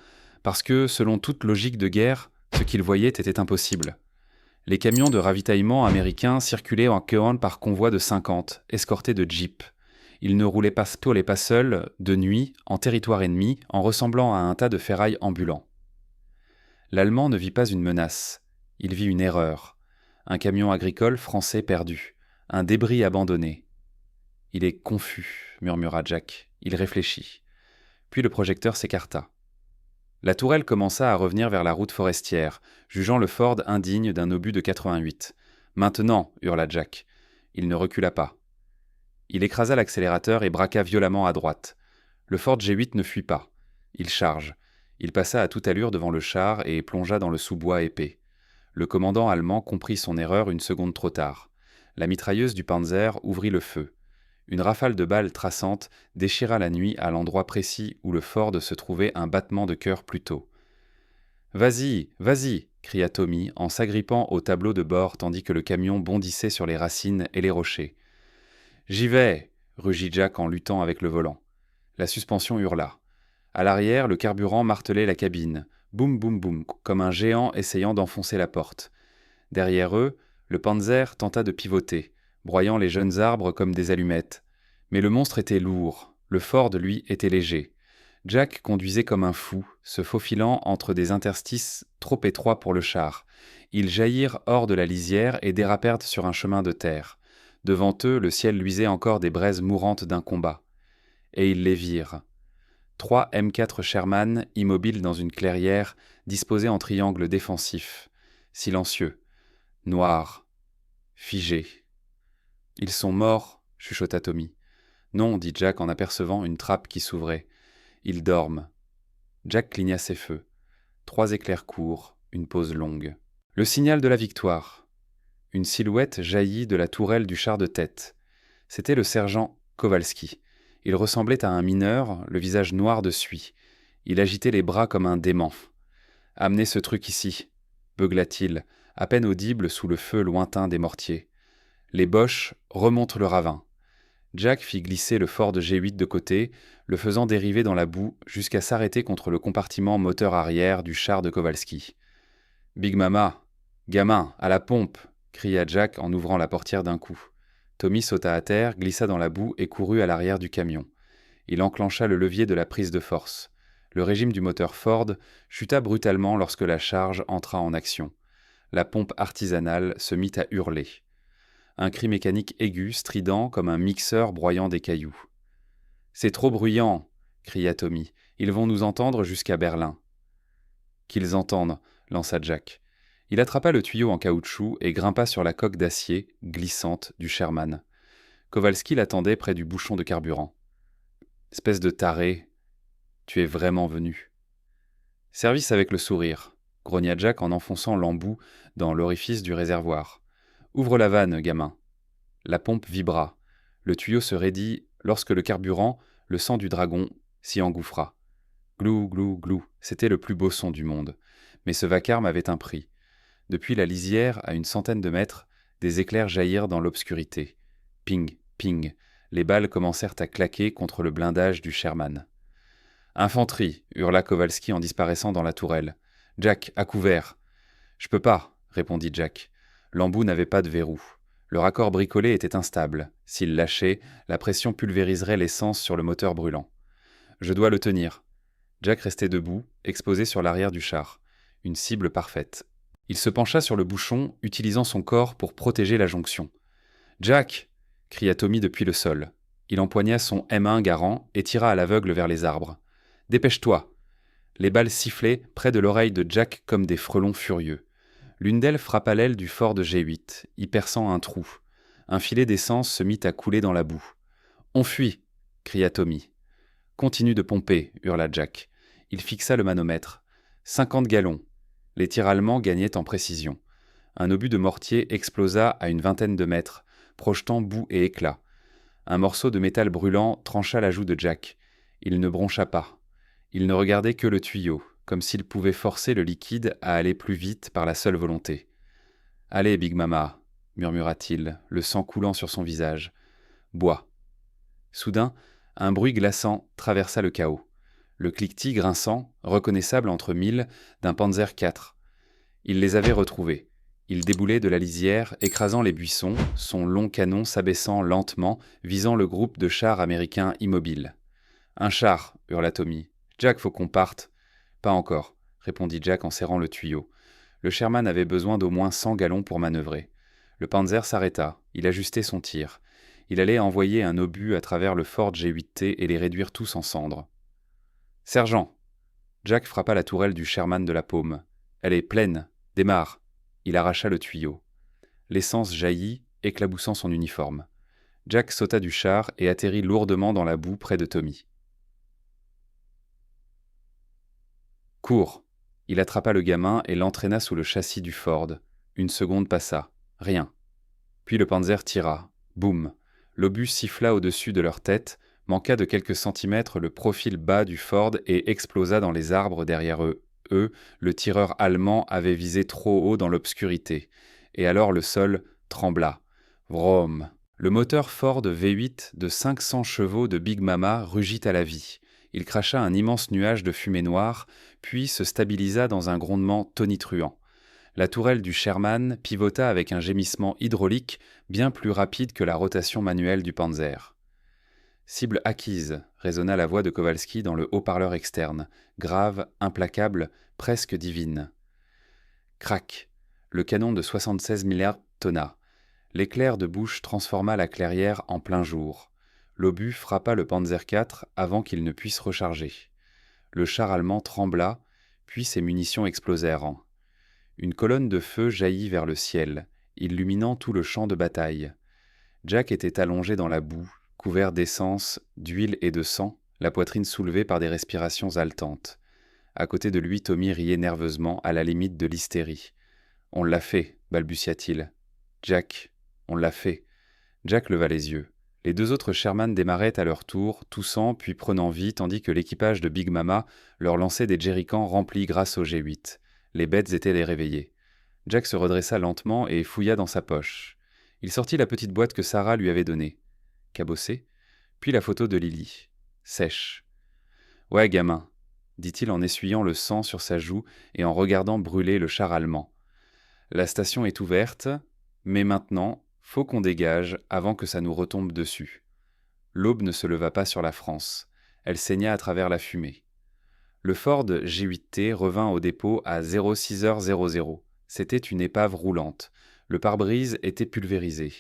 Parce que, selon toute logique de guerre, ce qu'il voyait était impossible. Les camions de ravitaillement américains circulaient en queue par convois de 50, escortés de jeeps. Ils ne roulaient pas seuls, de nuit, en territoire ennemi, en ressemblant à un tas de ferrailles ambulants. L'Allemand ne vit pas une menace. Il vit une erreur. Un camion agricole français perdu. Un débris abandonné. « Il est confus », murmura Jack. Il réfléchit. Puis le projecteur s'écarta. La tourelle commença à revenir vers la route forestière, jugeant le Ford indigne d'un obus de 88. « Maintenant !» hurla Jack. Il ne recula pas. Il écrasa l'accélérateur et braqua violemment à droite. Le Ford G8 ne fuit pas. Il charge. Il passa à toute allure devant le char et plongea dans le sous-bois épais. Le commandant allemand comprit son erreur une seconde trop tard. La mitrailleuse du Panzer ouvrit le feu. Une rafale de balles traçantes déchira la nuit à l'endroit précis où le Ford se trouvait un battement de cœur plus tôt. « Vas-y, vas-y !» cria Tommy en s'agrippant au tableau de bord tandis que le camion bondissait sur les racines et les rochers. « J'y vais !» rugit Jack en luttant avec le volant. La suspension hurla. À l'arrière, le carburant martelait la cabine. Boum, boum, boum, comme un géant essayant d'enfoncer la porte. Derrière eux, le Panzer tenta de pivoter, broyant les jeunes arbres comme des allumettes. Mais le monstre était lourd, le Ford, lui, était léger. Jack conduisait comme un fou, se faufilant entre des interstices trop étroits pour le char. Ils jaillirent hors de la lisière et dérapèrent sur un chemin de terre. Devant eux, le ciel luisait encore des braises mourantes d'un combat. Et ils les virent. 3 M4 Sherman, immobiles dans une clairière, disposés en triangle défensif. Silencieux. Noirs. Figés. « Ils sont morts », chuchota Tommy. « Non », dit Jack en apercevant une trappe qui s'ouvrait. « Ils dorment. » Jack cligna ses feux. 3 éclairs courts, une pause longue. Le signal de la victoire. Une silhouette jaillit de la tourelle du char de tête. C'était le sergent Kowalski. Il ressemblait à un mineur, le visage noir de suie. Il agitait les bras comme un dément. « Amenez ce truc ici », beugla-t-il, à peine audible sous le feu lointain des mortiers. Les Boches remontent le ravin. Jack fit glisser le Ford G8 de côté, le faisant dériver dans la boue jusqu'à s'arrêter contre le compartiment moteur arrière du char de Kowalski. « Big Mama, gamin, à la pompe !» cria Jack en ouvrant la portière d'un coup. Tommy sauta à terre, glissa dans la boue et courut à l'arrière du camion. Il enclencha le levier de la prise de force. Le régime du moteur Ford chuta brutalement lorsque la charge entra en action. La pompe artisanale se mit à hurler. Un cri mécanique aigu, strident, comme un mixeur broyant des cailloux. « C'est trop bruyant !» cria Tommy. « Ils vont nous entendre jusqu'à Berlin. »« Qu'ils entendent !» lança Jack. Il attrapa le tuyau en caoutchouc et grimpa sur la coque d'acier, glissante, du Sherman. Kowalski l'attendait près du bouchon de carburant. « Espèce de taré, tu es vraiment venu. »« Service avec le sourire !» grogna Jack en enfonçant l'embout dans l'orifice du réservoir. « Ouvre la vanne, gamin. » La pompe vibra. Le tuyau se raidit lorsque le carburant, le sang du dragon, s'y engouffra. Glou, glou, glou, c'était le plus beau son du monde. Mais ce vacarme avait un prix. Depuis la lisière, à une centaine de mètres, des éclairs jaillirent dans l'obscurité. Ping, ping, les balles commencèrent à claquer contre le blindage du Sherman. « Infanterie !» hurla Kowalski en disparaissant dans la tourelle. « Jack, à couvert !»« Je peux pas !» répondit Jack. L'embout n'avait pas de verrou. Le raccord bricolé était instable. S'il lâchait, la pression pulvériserait l'essence sur le moteur brûlant. « Je dois le tenir. » Jack restait debout, exposé sur l'arrière du char. Une cible parfaite. Il se pencha sur le bouchon, utilisant son corps pour protéger la jonction. « Jack !» cria Tommy depuis le sol. Il empoigna son M1 Garand et tira à l'aveugle vers les arbres. « Dépêche-toi !» Les balles sifflaient près de l'oreille de Jack comme des frelons furieux. L'une d'elles frappa l'aile du Ford G8, y perçant un trou. Un filet d'essence se mit à couler dans la boue. « On fuit !» cria Tommy. « Continue de pomper !» hurla Jack. Il fixa le manomètre. 50 gallons. Les tirs allemands gagnaient en précision. Un obus de mortier explosa à une vingtaine de mètres, projetant boue et éclats. Un morceau de métal brûlant trancha la joue de Jack. Il ne broncha pas. Il ne regardait que le tuyau, comme s'il pouvait forcer le liquide à aller plus vite par la seule volonté. « Allez, Big Mama !» murmura-t-il, le sang coulant sur son visage. « Bois !» Soudain, un bruit glaçant traversa le chaos. Le cliquetis grinçant, reconnaissable entre mille, d'un Panzer IV. Il les avait retrouvés. Il déboulait de la lisière, écrasant les buissons, son long canon s'abaissant lentement, visant le groupe de chars américains immobiles. « Un char !» hurla Tommy. « Jack, faut qu'on parte. »« Pas encore, » répondit Jack en serrant le tuyau. Le Sherman avait besoin d'au moins 100 gallons pour manœuvrer. Le Panzer s'arrêta, il ajustait son tir. Il allait envoyer un obus à travers le Ford G8T et les réduire tous en cendres. « Sergent !» Jack frappa la tourelle du Sherman de la paume. « Elle est pleine. Démarre !» Il arracha le tuyau. L'essence jaillit, éclaboussant son uniforme. Jack sauta du char et atterrit lourdement dans la boue près de Tommy. « Cours !» Il attrapa le gamin et l'entraîna sous le châssis du Ford. Une seconde passa. Rien. Puis le Panzer tira. Boum ! L'obus siffla au-dessus de leur tête, manqua de quelques centimètres le profil bas du Ford et explosa dans les arbres derrière eux. Le tireur allemand avait visé trop haut dans l'obscurité. Et alors le sol trembla. Vroom ! Le moteur Ford V8 de 500 chevaux de Big Mama rugit à la vie. Il cracha un immense nuage de fumée noire, puis se stabilisa dans un grondement tonitruant. La tourelle du Sherman pivota avec un gémissement hydraulique bien plus rapide que la rotation manuelle du Panzer. « Cible acquise », résonna la voix de Kowalski dans le haut-parleur externe, grave, implacable, presque divine. Crac ! Le canon de 76 milliards tonna. L'éclair de bouche transforma la clairière en plein jour. L'obus frappa le Panzer IV avant qu'il ne puisse recharger. Le char allemand trembla, puis ses munitions explosèrent. Une colonne de feu jaillit vers le ciel, illuminant tout le champ de bataille. Jack était allongé dans la boue, couvert d'essence, d'huile et de sang, la poitrine soulevée par des respirations haletantes. À côté de lui, Tommy riait nerveusement, à la limite de l'hystérie. « On l'a fait », balbutia-t-il. « Jack, on l'a fait. » Jack leva les yeux. Les deux autres Sherman démarraient à leur tour, toussant puis prenant vie, tandis que l'équipage de Big Mama leur lançait des jerrycans remplis grâce au G8. Les bêtes étaient les réveillées. Jack se redressa lentement et fouilla dans sa poche. Il sortit la petite boîte que Sarah lui avait donnée. Cabossée, puis la photo de Lily. Sèche. « Ouais, gamin, » dit-il en essuyant le sang sur sa joue et en regardant brûler le char allemand. « La station est ouverte, mais maintenant, faut qu'on dégage avant que ça nous retombe dessus. » L'aube ne se leva pas sur la France. Elle saigna à travers la fumée. Le Ford G8T revint au dépôt à 06h00. C'était une épave roulante. Le pare-brise était pulvérisé.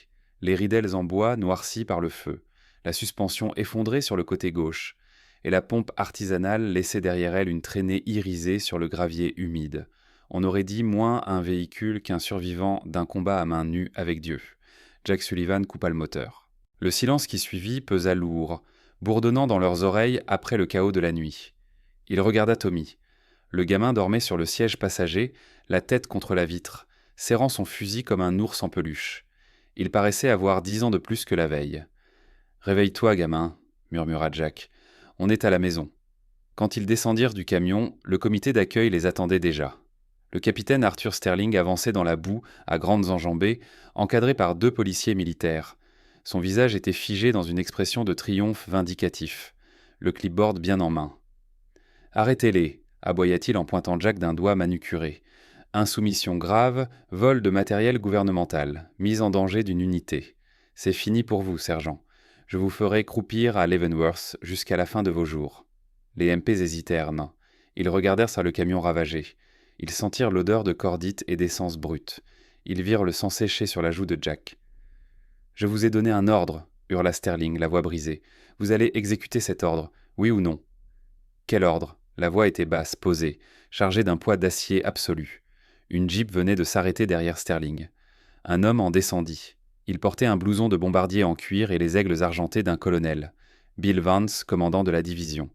Les ridelles en bois noircies par le feu. La suspension effondrée sur le côté gauche. Et la pompe artisanale laissait derrière elle une traînée irisée sur le gravier humide. On aurait dit moins un véhicule qu'un survivant d'un combat à main nue avec Dieu. Jack Sullivan coupa le moteur. Le silence qui suivit pesa lourd, bourdonnant dans leurs oreilles après le chaos de la nuit. Il regarda Tommy. Le gamin dormait sur le siège passager, la tête contre la vitre, serrant son fusil comme un ours en peluche. Il paraissait avoir 10 ans de plus que la veille. « Réveille-toi, gamin, » murmura Jack. « On est à la maison. » Quand ils descendirent du camion, le comité d'accueil les attendait déjà. Le capitaine Arthur Sterling avançait dans la boue, à grandes enjambées, encadré par 2 policiers militaires. Son visage était figé dans une expression de triomphe vindicatif, le clipboard bien en main. « Arrêtez-les » aboya-t-il en pointant Jack d'un doigt manucuré. « Insoumission grave, vol de matériel gouvernemental, mise en danger d'une unité. C'est fini pour vous, sergent. Je vous ferai croupir à Leavenworth jusqu'à la fin de vos jours. » Les MPs hésitèrent, non. Ils regardèrent sur le camion ravagé. Ils sentirent l'odeur de cordite et d'essence brute. Ils virent le sang séché sur la joue de Jack. « Je vous ai donné un ordre, » hurla Sterling, la voix brisée. « Vous allez exécuter cet ordre, oui ou non ?»« Quel ordre ?» La voix était basse, posée, chargée d'un poids d'acier absolu. Une jeep venait de s'arrêter derrière Sterling. Un homme en descendit. Il portait un blouson de bombardier en cuir et les aigles argentés d'un colonel. Bill Vance, commandant de la division.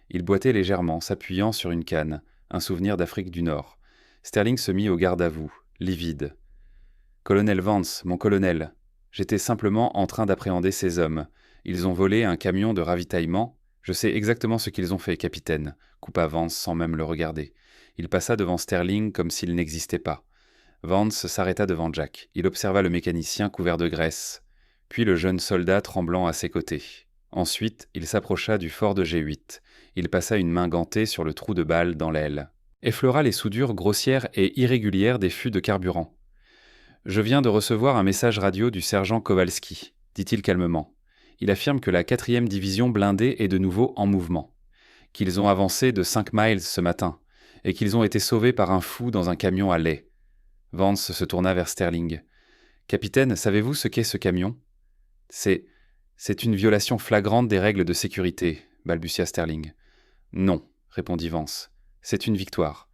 Il boitait légèrement, s'appuyant sur une canne, un souvenir d'Afrique du Nord. Sterling se mit au garde-à-vous, livide. « Colonel Vance, mon colonel, j'étais simplement en train d'appréhender ces hommes. Ils ont volé un camion de ravitaillement. Je sais exactement ce qu'ils ont fait, capitaine, » coupa Vance sans même le regarder. Il passa devant Sterling comme s'il n'existait pas. Vance s'arrêta devant Jack. Il observa le mécanicien couvert de graisse, puis le jeune soldat tremblant à ses côtés. Ensuite, il s'approcha du fort de G8. Il passa une main gantée sur le trou de balle dans l'aile. Effleura les soudures grossières et irrégulières des fûts de carburant. « Je viens de recevoir un message radio du sergent Kowalski, dit-il calmement. Il affirme que la 4e division blindée est de nouveau en mouvement, qu'ils ont avancé de 5 miles ce matin, et qu'ils ont été sauvés par un fou dans un camion à lait. » Vance se tourna vers Sterling. « Capitaine, savez-vous ce qu'est ce camion ? » C'est une violation flagrante des règles de sécurité, balbutia Sterling. « Non, répondit Vance. C'est une victoire. »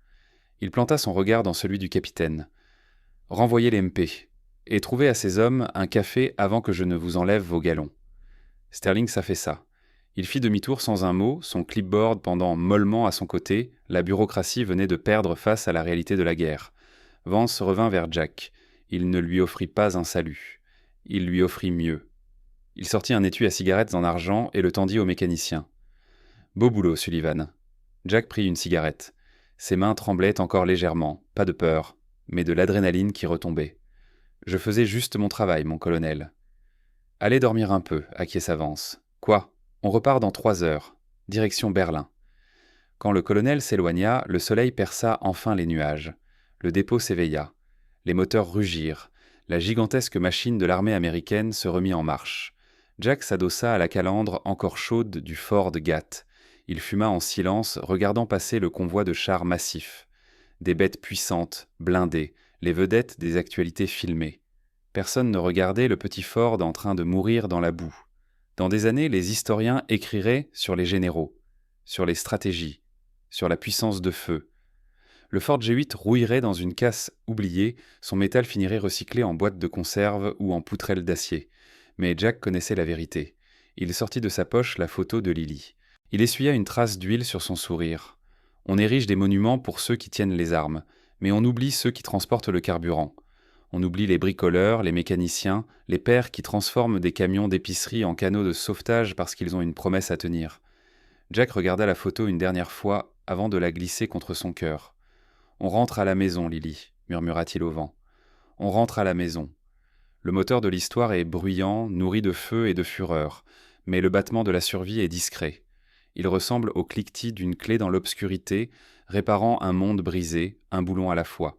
Il planta son regard dans celui du capitaine. « Renvoyez les MP, et trouvez à ces hommes un café avant que je ne vous enlève vos galons. » Sterling s'affaissa. Il fit demi-tour sans un mot, son clipboard pendant mollement à son côté. La bureaucratie venait de perdre face à la réalité de la guerre. Vance revint vers Jack. Il ne lui offrit pas un salut. Il lui offrit mieux. Il sortit un étui à cigarettes en argent et le tendit au mécanicien. « Beau boulot, Sullivan. » Jack prit une cigarette. Ses mains tremblaient encore légèrement, pas de peur, mais de l'adrénaline qui retombait. « Je faisais juste mon travail, mon colonel. »« Allez dormir un peu, » acquiesça Vance. « Quoi ? On repart dans 3 heures. Direction Berlin. » Quand le colonel s'éloigna, le soleil perça enfin les nuages. Le dépôt s'éveilla. Les moteurs rugirent. La gigantesque machine de l'armée américaine se remit en marche. Jack s'adossa à la calandre encore chaude du fort de Ghat. Il fuma en silence, regardant passer le convoi de chars massifs. Des bêtes puissantes, blindées, les vedettes des actualités filmées. Personne ne regardait le petit Ford en train de mourir dans la boue. Dans des années, les historiens écriraient sur les généraux, sur les stratégies, sur la puissance de feu. Le Ford G8 rouillerait dans une casse oubliée, son métal finirait recyclé en boîte de conserve ou en poutrelle d'acier. Mais Jack connaissait la vérité. Il sortit de sa poche la photo de Lily. Il essuya une trace d'huile sur son sourire. On érige des monuments pour ceux qui tiennent les armes, mais on oublie ceux qui transportent le carburant. On oublie les bricoleurs, les mécaniciens, les pères qui transforment des camions d'épicerie en canaux de sauvetage parce qu'ils ont une promesse à tenir. Jack regarda la photo une dernière fois avant de la glisser contre son cœur. « On rentre à la maison, Lily, » murmura-t-il au vent. « On rentre à la maison. » Le moteur de l'histoire est bruyant, nourri de feu et de fureur, mais le battement de la survie est discret. Il ressemble au cliquetis d'une clé dans l'obscurité, réparant un monde brisé, un boulon à la fois.